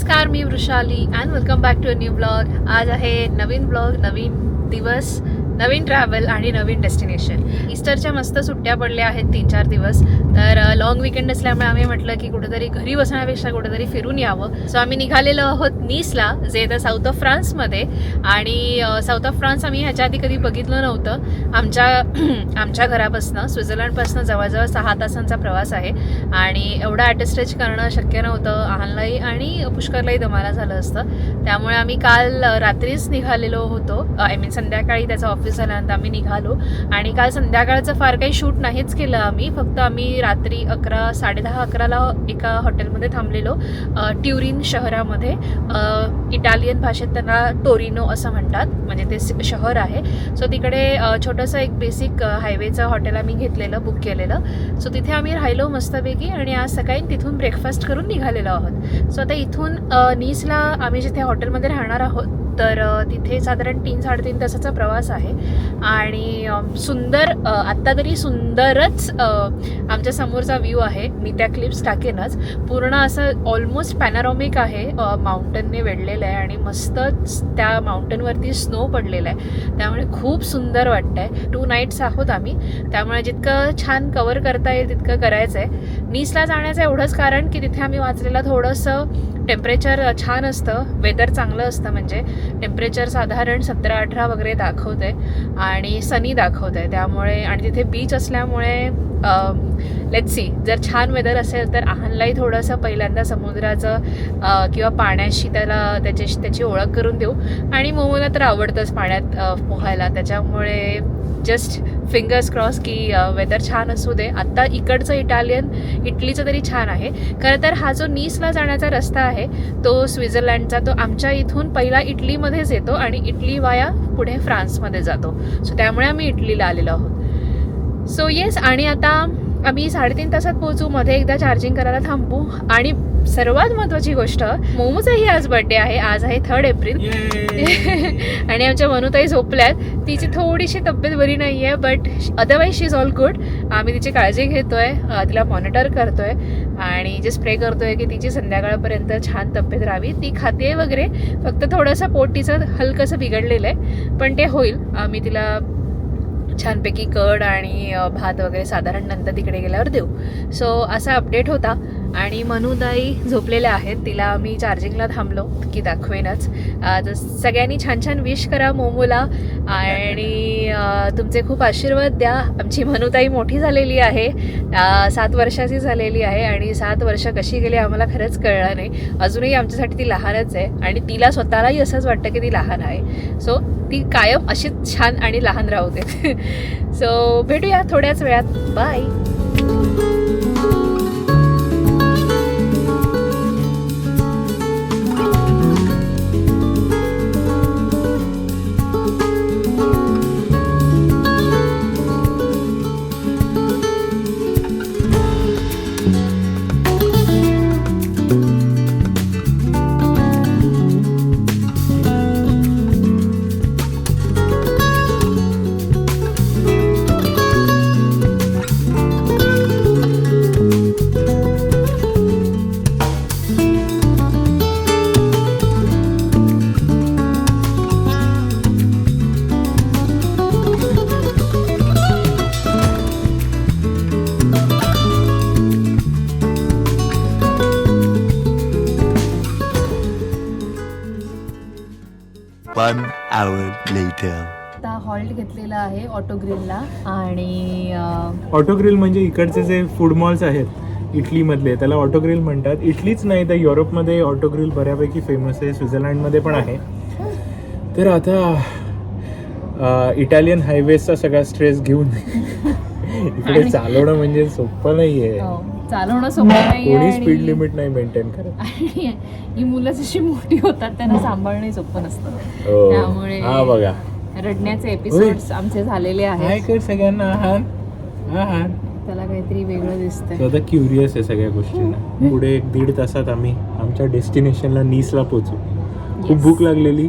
नमस्कार, मी Vrushali and welcome back to a new blog. आज आहे नवीन ब्लॉग, नवीन दिवस, नवीन ट्रॅव्हल आणि नवीन डेस्टिनेशन. ईस्टरच्या मस्त सुट्ट्या पडल्या आहेत 3-4 दिवस. तर लॉंग विकेंड असल्यामुळे आम्ही म्हटलं की कुठेतरी घरी बसण्यापेक्षा कुठेतरी फिरून यावं. सो आम्ही निघालेलो आहोत नीसला, जे तर साऊथ ऑफ फ्रान्समध्ये. आणि साऊथ ऑफ फ्रान्स आम्ही ह्याच्या आधी कधी बघितलं नव्हतं. आमच्या घरापासून स्वित्झर्लंडपासून जवळजवळ 6 तासांचा प्रवास आहे आणि एवढा ॲटस्टेज करणं शक्य नव्हतं. आहानलाही आणि पुष्करलाही दमाला झालं असतं. त्यामुळे आम्ही काल रात्रीच निघालेलो होतो. संध्याकाळी त्याचं ऑफिस झाल्यानंतर आम्ही निघालो आणि काल संध्याकाळचं फार काही शूट नाहीच केलं आम्ही. फक्त आम्ही रात्री 10:30-11ला एका हॉटेलमध्ये थांबलेलो ट्युरिन शहरामध्ये. इटालियन भाषेत त्यांना टोरिनो असं म्हणतात, म्हणजे ते शहर आहे. सो तिकडे छोटंसं एक बेसिक हायवेचं हॉटेल आम्ही घेतलेलं, बुक केलेलं. सो तिथे आम्ही राहिलो मस्तपैकी आणि आज सकाळी तिथून ब्रेकफास्ट करून निघालेलो आहोत. सो आता इथून नीसला आम्ही जिथे हॉटेलमध्ये राहणार आहोत तर तिथे साधारण 3-3.5 तासाचा प्रवास आहे. आणि सुंदर, आत्ता तरी सुंदरच आमच्या समोरचा व्ह्यू आहे. मी त्या क्लिप्स टाकेनच. पूर्ण असं ऑलमोस्ट पॅनोरॉमिक आहे, माउंटनने वेढलेलं आहे आणि मस्त त्या माउंटनवरती स्नो पडलेला आहे. त्यामुळे खूप सुंदर वाटतं आहे. 2 नाईट्स आहोत आम्ही, त्यामुळे जितकं छान कवर करता येईल तितकं करायचं आहे. नीसला जाण्याचं एवढंच कारण की तिथे आम्ही वाचलेलं थोडंसं टेम्परेचर छान असतं, वेदर चांगलं असतं. म्हणजे टेम्परेचर साधारण 17-18 वगैरे दाखवतं आहे आणि सनी दाखवतं आहे. त्यामुळे आणि तिथे बीच असल्यामुळे लेट्स सी, जर छान वेदर असेल तर आहानलाही थोडंसं पहिल्यांदा समुद्राचं किंवा पाण्याशी त्याची ओळख करून देऊ. आणि मोमोला तर आवडतंच पाण्यात पोहायला, त्याच्यामुळे जस्ट फिंगर्स क्रॉस की वेदर छान असू दे. आत्ता इकडचं इटलीचं तरी छान आहे. खरं तर हा जो नीसला जाण्याचा रस्ता आहे तो स्वित्झर्लंडचा, तो आमच्या इथून पहिला इटलीमध्येच येतो आणि इटली वाया पुढे फ्रान्समध्ये जातो. सो त्यामुळे आम्ही इटलीला आलेलो आहोत. सो येस, आणि आता आम्ही 3.5 तासात पोहोचू. मध्ये एकदा चार्जिंग करायला थांबू. आणि सर्वात महत्त्वाची गोष्ट, मोमोचाही आज बर्थडे आहे. आज आहे 3 एप्रिल आणि आमच्या मनुताई झोपल्यात. तिची थोडीशी तब्येत बरी नाही आहे, but otherwise she is all good. आम्ही तिची काळजी घेतोय, तिला मॉनिटर करतोय आणि जे स्प्रे करतोय की तिची संध्याकाळपर्यंत छान तब्येत राहावी. ती खाते वगैरे, फक्त थोडंसं पोट तिचं हलकंसं बिघडलेलं आहे, पण ते होईल. आम्ही तिला छानपैकी कड आणि भात वगैरे साधारण नंतर तिकडे गेल्यावर देऊ. सो असा अपडेट होता. आणि मनुताई झोपलेल्या आहेत, तिला आम्ही चार्जिंगला थांबलो की दाखवेनच. सगळ्यांनी छान छान विश करा मोमोला आणि तुमचे खूप आशीर्वाद द्या. आमची मनुताई मोठी झालेली आहे, 7 वर्षाची झालेली आहे आणि 7 वर्ष कशी गेली आम्हाला खरंच कळलं नाही. अजूनही आमच्यासाठी ती लहानच आहे आणि तिला स्वतःलाही असंच वाटतं की ती लहान आहे. सो ती कायम अशीच छान आणि लहान राहू दे. सो भेटूया थोड्याच वेळात. बाय. One hour later. आता हॉल्ट घेतलेला आहे ऑटो ग्रिलला. आणि ऑटो ग्रिल म्हणजे इकडचे जे फूड मॉल्स आहेत इटलीमधले, त्याला ऑटो ग्रिल म्हणतात. इटलीच नाही तर युरोपमध्ये ऑटो ग्रिल बऱ्यापैकी फेमस आहे, स्वित्झर्लंडमध्ये पण आहे. तर आता इटालियन हायवेजचा सगळा स्ट्रेस घेऊन इकडे चालवणं म्हणजे सोपं नाही आहे. चालवणं सोपं नाही, कोणी स्पीड लिमिट नाही मेंटेन करत. आणि ही मुलं जशी मोठी होतात त्यांना सांभाळणं सोपं नसतं. त्यामुळे हा बघा, रडण्याचे एपिसोड्स आमचे झालेले आहेत. काय कर सगळ्यांना आहार. त्याला काहीतरी वेगळं दिसतंय. तो आता क्युरियस आहे सगळ्या गोष्टींना. पुढे 1-1.5 तासात आम्ही आमच्या डेस्टिनेशनला नीसला पोहोचू. खूप भूक लागलेली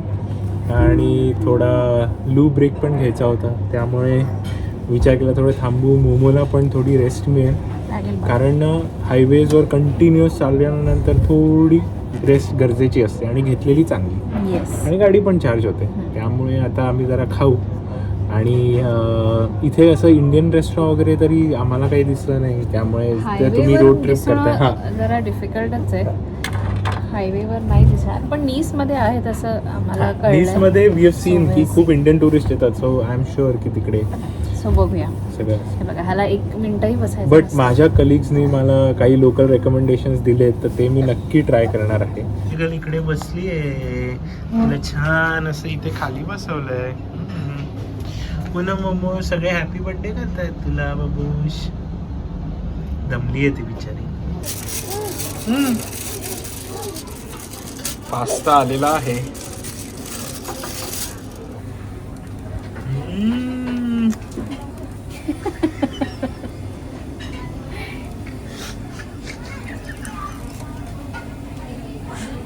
आणि थोडा लू ब्रेक पण घ्यायचा होता, त्यामुळे विचार केला थोडं थांबू, मोमोला पण थोडी रेस्ट मिळेल. कारण हायवेजवर कंटिन्युअस चालल्यानंतर थोडी रेस्ट गरजेची असते आणि घेतलेली चांगली. येस. आणि गाडी पण चार्ज होते. त्यामुळे आता आम्ही जरा खाऊ. आणि इथे असं इंडियन रेस्टॉरंट वगैरे तरी आम्हाला काही दिसलं नाही. त्यामुळे जर तुम्ही रोड ट्रिप करताय जरा डिफिकल्टच आहे, हायवेवर नाही दिसणार. पण नीसमध्ये आहे तसं आम्हाला कळलं. नीसमध्ये वी हॅव सीन की खूप इंडियन टुरिस्ट येतात. सो आय एम शुअर की तिकडे सो बघूया सगळं. हे बघा, ह्याला 1 मिनिटही बसायचं बट नसतं. माझ्या कलिग्सनी मला काही लोकल रेकमेंडेशन्स दिलेत, तर ते मी नक्की ट्राय करणार आहे. इकडे बसली आहे, तिला छान असं इथे खाली बसवलंय. पुन्हा मोमो सगळे हॅपी बर्थडे करतायत तुला बाबूश. दमली आहे ती बिचारी. पास्ता आलेला आहे.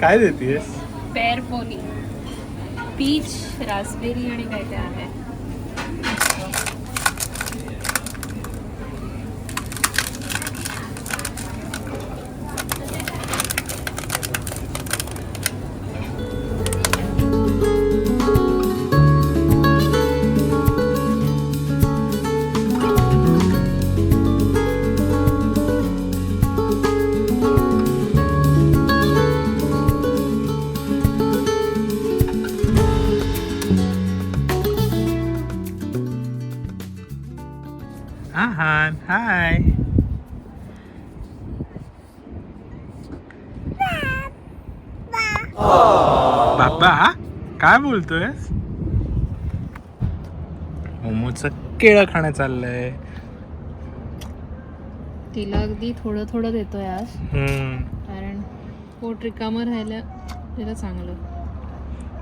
काय देतेस? पेअर पोनी, पीच, रास्पबेरी आणि काय काय आहे. हाय. बाबा काय बोलतोयस? मोमोचं केळं खाणं चाललंय. तिला अगदी थोडं थोडं देतोय आज, कारण पोट रिकामं राहिलं तिला चांगलं.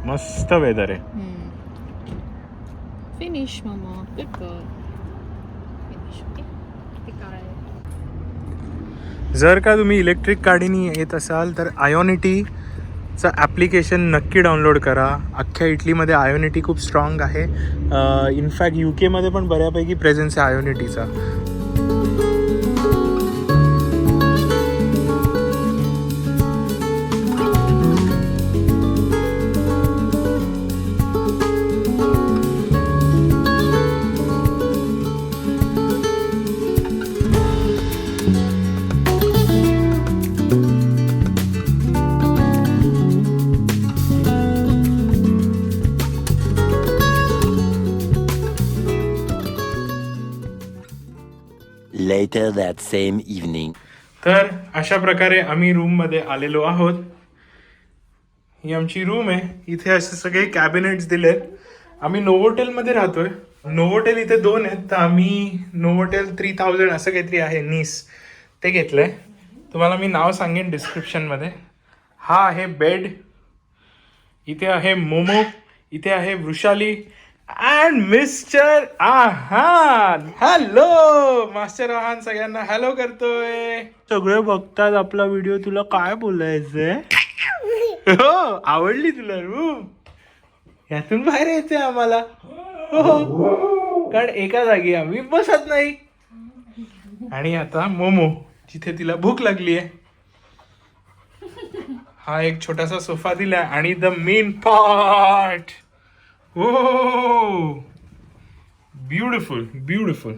मस्त वेदर आहे. फिनिश मामा, गुड गर्ल. जर का तुम्ही इलेक्ट्रिक गाडीनी येत असाल तर आयोनिटीचं ॲप्लिकेशन नक्की डाउनलोड करा. अख्ख्या इटलीमध्ये आयोनिटी खूप स्ट्रॉंग आहे. इनफॅक्ट UK पण बऱ्यापैकी प्रेझेन्स आहे आयोनिटीचा. Later that same evening. तर अशा प्रकारे आम्ही रूममध्ये आलेलो आहोत. ही आमची रूम आहे. इथे असे सगळे कॅबिनेट्स दिलेत. आम्ही नोवोटेलमध्ये राहतोय. नोवोटेल इथे 2 आहेत, तर आम्ही नोवोटेल 3000 असं काहीतरी आहे नीस, ते घेतलंय. तुम्हाला मी नाव सांगेन डिस्क्रिप्शनमध्ये. हा आहे बेड, इथे आहे मोमो, इथे आहे Vrushali and mister Aahan. Hello master Aahan, सगळ्यांना हॅलो करतोय. सगळे बघतात आपला व्हिडिओ. तुला काय बोलायचंय? हो, आवडली तुला रूम? यातून बाहेर यायचंय आम्हाला. हो, कारण एका जागी आम्ही बसत नाही. आणि आता मोमो, जिथे तिला भूक लागली आहे. हा एक छोटासा सोफा दिलाय आणि the main part. Oh beautiful beautiful,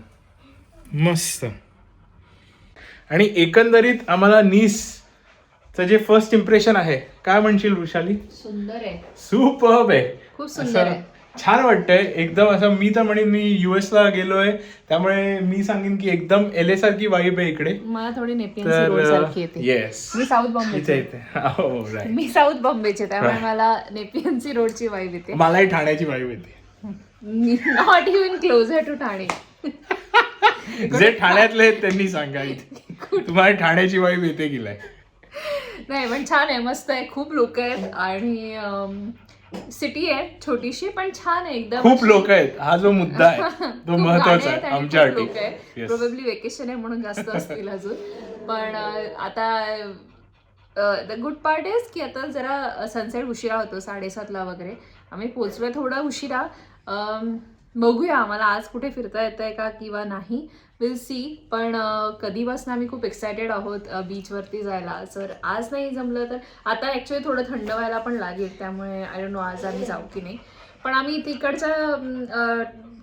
मस्त. आणि एकंदरीत आम्हाला नीसचं जे फर्स्ट इम्प्रेशन आहे, काय म्हणशील वृषाली? सुंदर आहे, सुपर्ब आहे, खूप सुंदर आहे, छान वाटतंय एकदम. असं मी तर म्हणेन मी US ला गेलोय, त्यामुळे मी सांगेन की एकदम LA सारखी वाईब आहे इकडे. मला थोडी नेपियन्सी रोड सारखी येते. येस, मी साऊथ बॉम्बेचे, मी साऊथ बॉम्बेचे, त्यामुळे मला नेपियन्सी रोडची वाईब येते. मलाही ठाण्याची वाईब येते. Not even closer to Thane. जे ठाण्यातले आहेत त्यांनी सांगा तुम्हाला ठाण्याची वाईब येते की नाही. नाही पण छान आहे, मस्त आहे, खूप लोक आहेत आणि सिटी आहे छोटीशी पण छान आहे एकदम. खूप लोक आहेत, हा जो मुद्दा आहे तो महत्वाचा आहे आमच्यासाठी. प्रोबेबली वेकेशन आहे म्हणून जास्त असतील अजून. पण आता द गुड पार्ट इज की आता जरा सनसेट उशिरा होतो, 7:30 वगैरे. आम्ही पोचलोय थोडा उशिरा. बघूया आम्हाला आज कुठे फिरता येत आहे का किंवा नाही, विल सी. पण कधीपासून आम्ही खूप एक्सायटेड आहोत बीचवरती जायला. जर आज नाही जमलं तर आता ॲक्च्युली थोडं थंड व्हायला पण लागेल, त्यामुळे आय डोंट नो आज आम्ही जाऊ की नाही. पण आम्ही तिकडच्या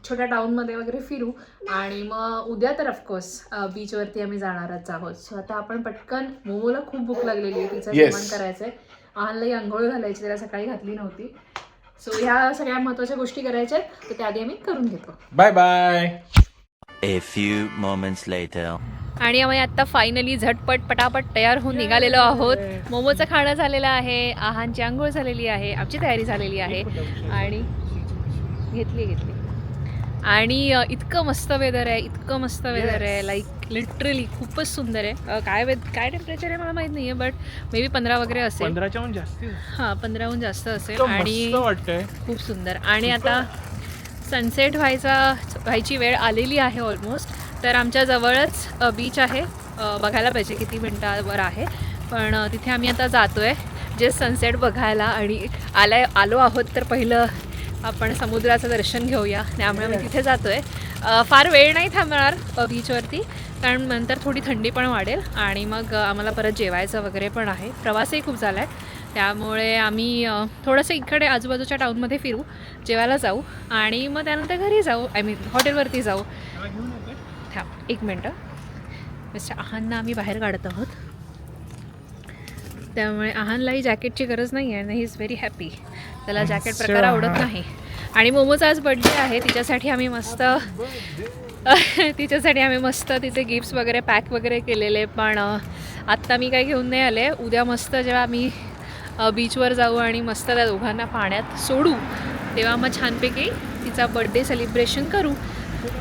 छोट्या टाऊनमध्ये वगैरे फिरू आणि मग उद्या तर ऑफकोर्स बीचवरती आम्ही जाणारच आहोत. सो आता आपण पटकन, मोमोला खूप भूक लागलेली आहे, तिचं जेवण करायचं आहे. आहानलाही आंघोळ घालायची, त्याला सकाळी घातली नव्हती. सो ह्या सगळ्या महत्त्वाच्या गोष्टी करायच्या आहेत, तर त्याआधी आम्ही करून घेतो. Bye bye. A few moments later. आणि आम्ही आत्ता फायनली झटपट पटापट तयार होऊन निघालेलो आहोत. मोमोचं खाणं झालेलं आहे, आहानची आंघोळ झालेली आहे, आमची तयारी झालेली आहे आणि घेतली आणि इतकं मस्त वेदर आहे, इतकं मस्त वेदर आहे, लाईक लिटरली खूपच सुंदर आहे. काय टेम्परेचर आहे मला माहीत नाही आहे, बट मे बी 15 वगैरे असेल. 15च्याहून जास्त. हां 15हून जास्त असेल आणि वाटतंय खूप सुंदर. आणि आता सनसेट व्हायची वेळ आलेली आहे ऑलमोस्ट. तर आमच्या जवळच बीच आहे, बघायला पाहिजे किती मिनटावर आहे, पण तिथे आम्ही आता जातो आहे जे सनसेट बघायला. आणि आलो आहोत तर पहिलं आपण समुद्राचं दर्शन घेऊया, त्यामुळे मी तिथे जातो आहे. फार वेळ नाही थांबणार बीचवरती, कारण नंतर थोडी थंडी पण वाढेल आणि मग आम्हाला परत जेवायचं वगैरे पण आहे. प्रवासही खूप झाला आहे, त्यामुळे आम्ही थोडंसं इकडे आजूबाजूच्या टाऊनमध्ये फिरू, जेवायला जाऊ आणि मग त्यानंतर घरी जाऊ, आय मीन हॉटेलवरती जाऊ. थांब 1 मिनटं. मिस्टर आहानना आम्ही बाहेर काढत आहोत, त्यामुळे आहानलाही जॅकेटची गरज नाही आहे आणि ही इज व्हेरी हॅपी. त्याला जॅकेट प्रकार आवडत नाही. आणि मोमोचा आज बड्डे आहे, तिच्यासाठी आम्ही मस्त तिचे गिफ्ट्स वगैरे पॅक वगैरे केलेले. पण आत्ता मी काही घेऊन नाही आले. उद्या मस्त जेव्हा आम्ही बीचवर जाऊ आणि मस्त त्या दोघांना पाण्यात सोडू, तेव्हा मग छानपैकी तिचा बड्डे सेलिब्रेशन करू.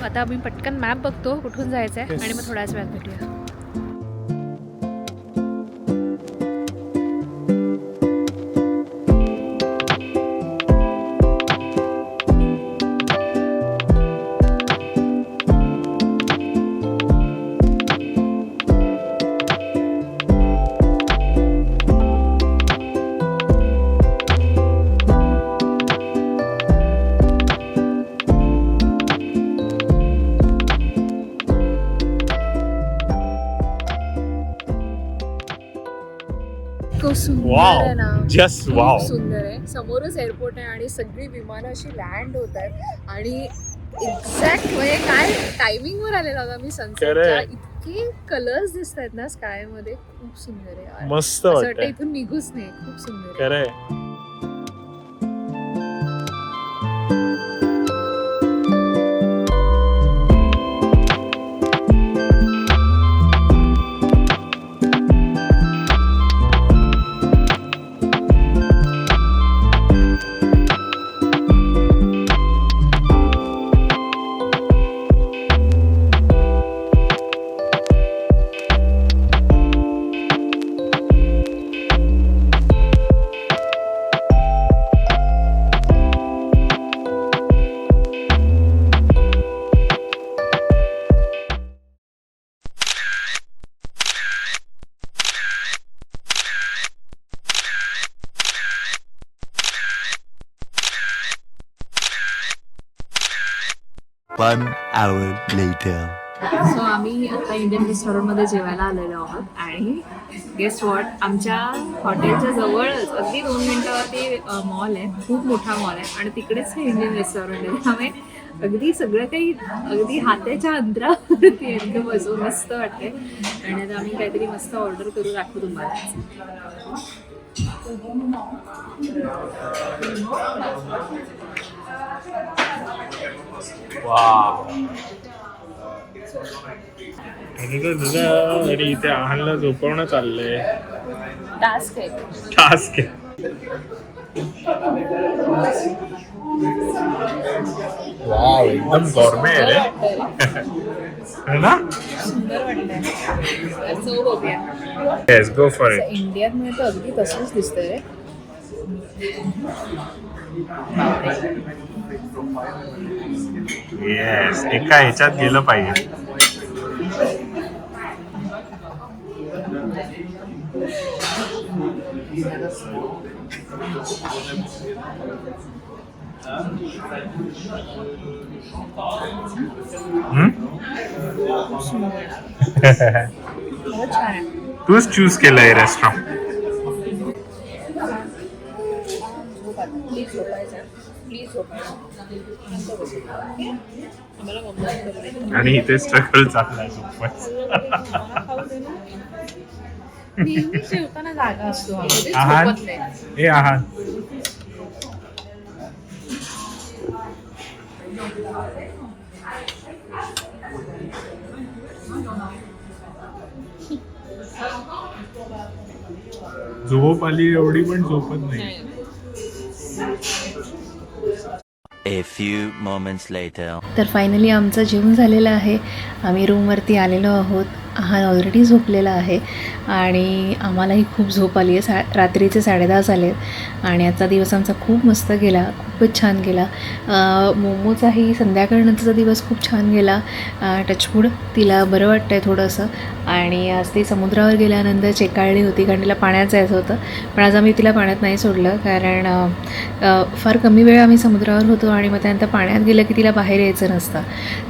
आता आम्ही पटकन मॅप बघतो कुठून जायचं आहे आणि मग थोड्याच वेळात भेटूया. सुंदर आहे ना, जस्ट खूप वाव. सुंदर आहे. समोरच एअरपोर्ट आहे आणि सगळी विमानं अशी लँड होत आहेत आणि एक्झॅक्ट म्हणजे काय टायमिंगवर आलेला होता मी सनसेटच्या. इतके कलर्स दिसत आहेत ना स्काय मध्ये, खूप सुंदर आहे. मस्त असं वाटतं इथून निघूच नाही, खूप सुंदर आहे. One hour later. सो आम्ही आता इंडियन रेस्टॉरंटमध्ये जेवायला आलेलो आहोत आणि गेस्ट वॉट, आमच्या हॉटेलच्या जवळच अगदी 2 मिनिटावरती मॉल आहे, खूप मोठा मॉल आहे आणि तिकडेच हे इंडियन रेस्टॉरंट आहे. त्यामुळे अगदी सगळं काही अगदी हाताच्या अंतरावरती एकदम बसून मस्त वाटते. आणि आता आम्ही काहीतरी मस्त ऑर्डर करू, दाखवू तुम्हाला. आणि इथे आहानला झोपवणं चाललंय. टास्क आहे. वाव, एकदम गॉर्मे आहे रे. है ना? सुंदर वाटतंय. सो बघूया. Yes, go for it. इंडियामध्ये तर अगदी तसंच दिसतंय रे. येस, एका ह्याच्यात गेलं पाहिजे. तूच चूज केलंय रेस्टॉरंट. आणि इथे स्ट्रगल चाललाय नेहमी जेवताना जागा असतो हा, कधीच आहार झोपत नाही. हे आहार झोप आली एवढी पण झोपत नाही. A few moments later. तर फायनली आमचं जेवण झालेलं आहे. आम्ही रूमवरती आलेलो आहोत. हा ऑलरेडी झोपलेला आहे आणि आम्हालाही खूप झोप आली आहे. रात्रीचे 10:30 झाले आणि आजचा दिवस आमचा खूप मस्त गेला, खूपच छान गेला. मोमोचाही संध्याकाळनंतरचा दिवस खूप छान गेला. टचवूड तिला बरं वाटतं आहे थोडंसं. आणि आज ती समुद्रावर गेल्यानंतर चेकाळली होती कारण तिला पाण्यात जायचं होतं. पण आज आम्ही तिला पाण्यात नाही सोडलं कारण फार कमी वेळ आम्ही समुद्रावर होतो आणि मग त्यानंतर पाण्यात गेलं की तिला बाहेर यायचं नसतं.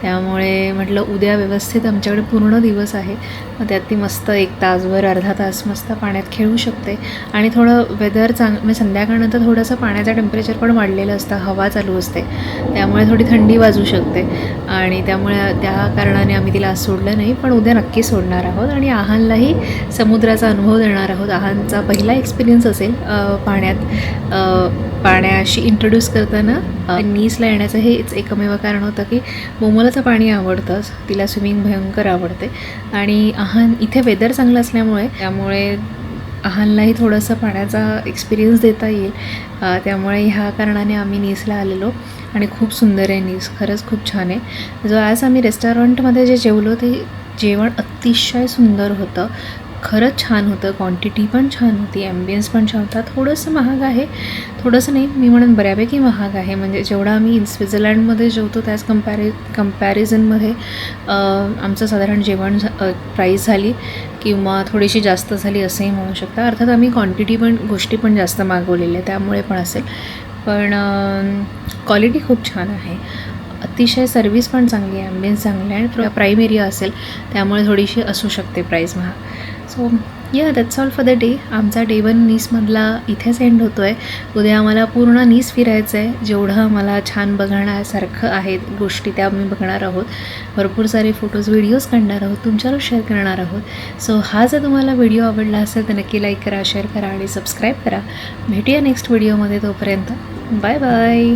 त्यामुळे म्हटलं उद्या व्यवस्थित आमच्याकडे पूर्ण दिवस आहे, मग त्यात ती मस्त 1 तासभर अर्धा तास मस्त पाण्यात खेळू शकते. आणि थोडं वेदर म्हणजे संध्याकाळनंतर थोडंसं पाण्याचं टेम्परेचर पण वाढलेलं असतं, हवा चालू असते, त्यामुळे थोडी थंडी वाजू शकते. आणि त्यामुळे त्या कारणाने आम्ही तिला आज सोडलं नाही, पण उद्या नक्की सोडणार आहोत आणि आहानलाही समुद्राचा अनुभव देणार आहोत. आहानचा पहिला एक्सपिरियन्स असेल पाण्याशी इंट्रोड्यूस करताना. नीसला येण्याचं हेच एकमेव कारण होतं की मोमोला तर पाणी आवडतंच, तिला स्विमिंग भयंकर आवडते आणि आहान इथे वेदर चांगलं असल्यामुळे त्यामुळे आहानलाही थोडंसं पाण्याचा एक्सपिरियन्स देता येईल. त्यामुळे ह्या कारणाने आम्ही नीसला आलेलो आणि खूप सुंदर आहे नीस, खरंच खूप छान आहे. जो आज आम्ही रेस्टॉरंटमध्ये जे जेवलो ते जेवण अतिशय सुंदर होतं, खरंच छान होतं. क्वांटिटी पण छान होती, ॲम्बियन्स पण छान होता. थोडंसं महाग आहे, थोडंसं नाही मी म्हणून बऱ्यापैकी महाग आहे. म्हणजे जेवढं आम्ही स्वित्झर्लंडमध्ये जेवतो त्याच कम्पॅरिझनमध्ये आमचं साधारण जेवण प्राईस झाली किंवा थोडीशी जास्त झाली असंही म्हणू शकता. अर्थात आम्ही क्वांटिटी पण गोष्टी पण जास्त मागवलेल्या त्यामुळे पण असेल, पण क्वालिटी खूप छान आहे. अतिशय सर्विस पण चांगली आहे, ॲम्बियन्स चांगले आहे आणि प्राईम एरिया असेल त्यामुळे थोडीशी असू शकते प्राईस महाग. सो या that's all for the day. आमचा डे 1 नीसमधला इथेच एंड होतो आहे. उद्या आम्हाला पूर्ण नीस फिरायचं आहे. जेवढं आम्हाला छान बघण्यासारखं आहे गोष्टी त्या आम्ही बघणार आहोत. भरपूर सारे फोटोज व्हिडिओज काढणार आहोत, तुमच्यावर शेअर करणार आहोत. सो हा जर तुम्हाला व्हिडिओ आवडला असेल तर नक्की लाईक करा, शेअर करा आणि सबस्क्राईब करा. भेटूया नेक्स्ट व्हिडिओमध्ये. तोपर्यंत बाय बाय.